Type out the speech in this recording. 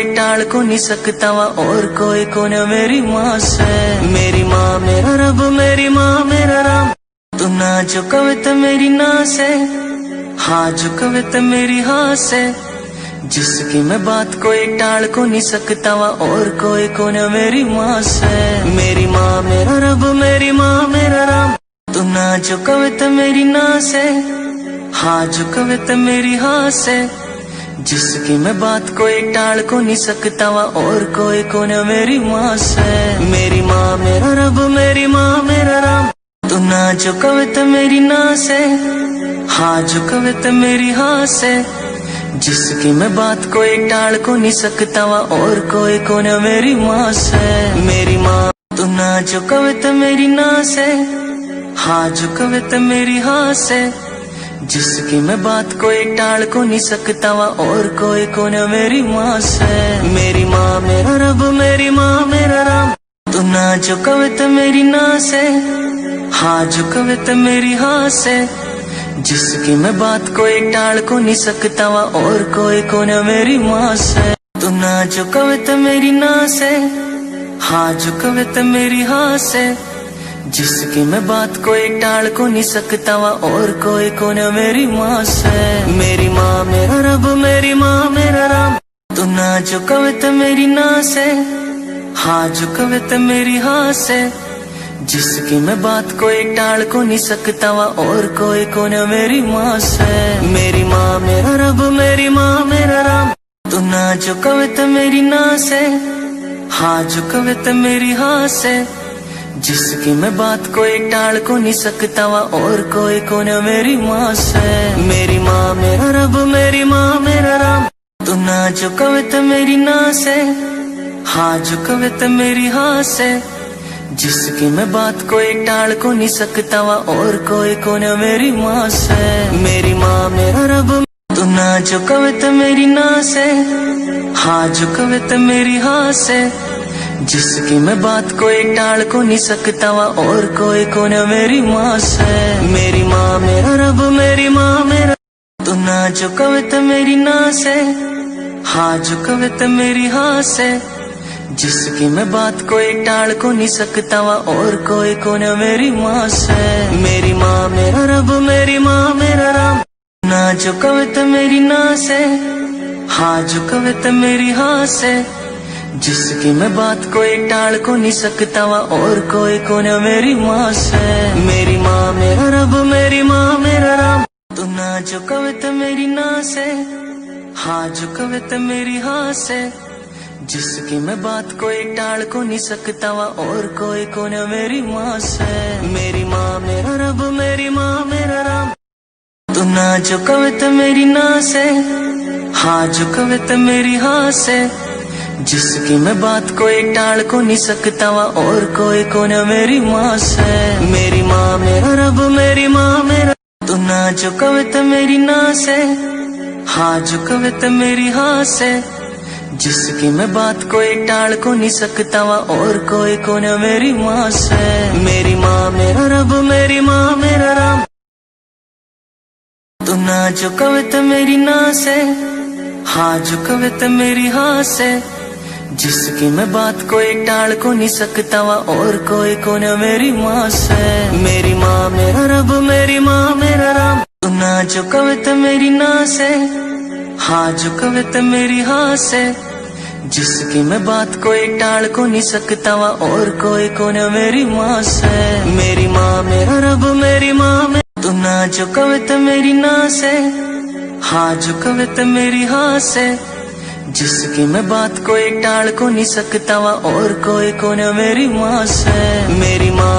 कोई टाल को नहीं सकता वा, और कोई को न मेरी माँ से। मेरी माँ मेरा रब, मेरी माँ मेरा राम, तू ना झुकवे तो मेरी ना से, हाँ झुकवे तो मेरी हाँ से। जिसकी मैं बात कोई टाल को नहीं सकता वा, और कोई को न मेरी माँ से। मेरी माँ मेरा रब, मेरी माँ मेरा राम, तू ना झुकवे तो मेरी ना से, हाँ झुकवे तो मेरी हाँ से। जिसकी मैं बात कोई टाल को नहीं सकता वा, और कोई को न मेरी माँ से। मेरी माँ मेरा रब, मेरी माँ मेरा राम, तू ना झुकवे तो मेरी ना से, हाँ झुकवे तो मेरी हाँ से। जिसकी मैं बात कोई टाल को नहीं सकता वा, और कोई को न मेरी माँ से। मेरी माँ तू ना झुकवे तो मेरी ना से, हाँ झुकवे तो मेरी हाँ से। जिसकी मैं बात कोई टाल को नहीं सकता वा, और कोई को न मेरी माँ से। मेरी माँ मेरा रब, मेरी माँ मेरा राम, तू ना झुकवे तो मेरी ना से, हाँ झुकवे तो मेरी हाँ से। जिसकी मैं बात कोई टाल को नहीं सकता वा, और कोई को न मेरी माँ से। तू ना झुकवे तो मेरी ना से, हाँ झुकवे तो मेरी हाँ से। जिसकी मैं बात कोई टाल को नहीं सकता वा, और कोई को न मेरी माँ से। मेरी माँ मेरा रब, मेरी माँ मेरा राम, तू ना झुकवे तो मेरी ना से, हाँ झुकवे तो मेरी हाँ से। जिसकी मैं बात कोई टाल को नहीं सकता वा, और कोई को न मेरी माँ से। मेरी माँ मेरा रब, मेरी माँ मेरा राम, तू ना झुकवे तो मेरी ना से, हाँ झुकवे तो मेरी हाँ से। जिसकी मैं बात कोई टाल को नहीं सकता वा, और कोई को न मेरी माँ से। मेरी माँ मेरा रब, मेरी माँ मेरा राम, तू ना झुकवे तो मेरी ना से, हाँ झुकवे तो मेरी हाँ से। जिसकी मैं बात कोई टाल को नहीं सकता वा, और कोई को न मेरी माँ से। मेरी माँ मेरा रब, तू ना झुकवे तो मेरी ना से, हाँ झुकवे तो मेरी हाँ से। जिसकी मैं बात कोई टाल को नहीं सकता वा, और कोई को न मेरी माँ से। मेरी माँ मेरा रब, मेरी माँ मेरा, तू ना झुकवे तो मेरी ना से, हाँ झुकवे तो मेरी हाँ से। जिसकी मैं बात कोई टाल को नहीं सकता वा, और कोई को न मेरी माँ से। मेरी माँ मेरा रब, मेरी माँ मेरा राम, ना झुकवे तो मेरी ना से, हाँ झुकवे तो मेरी हाँ से। जिसकी मैं बात कोई टाल को नहीं सकता वा, और कोई को न मेरी माँ से। मेरी माँ मेरा रब, मेरी माँ मेरा राम, तू ना झुकवे तो मेरी ना से, हाँ झुकवे तो मेरी हाँ से। जिसकी मैं बात कोई टाल को नहीं सकता वा, और कोई को न मेरी माँ से। मेरी माँ मेरा रब, मेरी माँ मेरा राम, तू ना झुकवे तो मेरी ना से, हाँ झुकवे तो मेरी हाँ से। जिसकी मैं बात कोई टाल को नहीं सकता वा, और कोई को न मेरी माँ से। मेरी माँ मेरा रब, मेरी माँ मेरा, तू ना झुकवे तो मेरी ना से, हाँ झुकवे तो मेरी हाँ से। जिसकी मैं बात कोई टाल को नहीं सकता वा, और कोई को न मेरी माँ से। मेरी माँ मेरा रब, मेरी माँ मेरा राम, तू ना झुकवे तो मेरी ना से, हाँ झुकवे तो मेरी हाँ से। जिसकी मैं बात कोई टाल को नहीं सकता वा, और कोई को न मेरी माँ से। मेरी माँ मेरा रब, मेरी माँ मेरा राम, तू ना झुकवे तो मेरी ना से, हाँ झुकवे तो मेरी हाँ से। जिसकी मैं बात कोई टाल को नहीं सकता वा, और कोई को न मेरी माँ से। मेरी माँ मेरा रब, मेरी माँ मेरा, तू ना झुकवे तो मेरी ना से, हाँ झुकवे तो मेरी हाँ से। जिसकी मैं बात कोई टाल को नहीं सकता वा, और कोई को न मेरी माँ से। मेरी माँ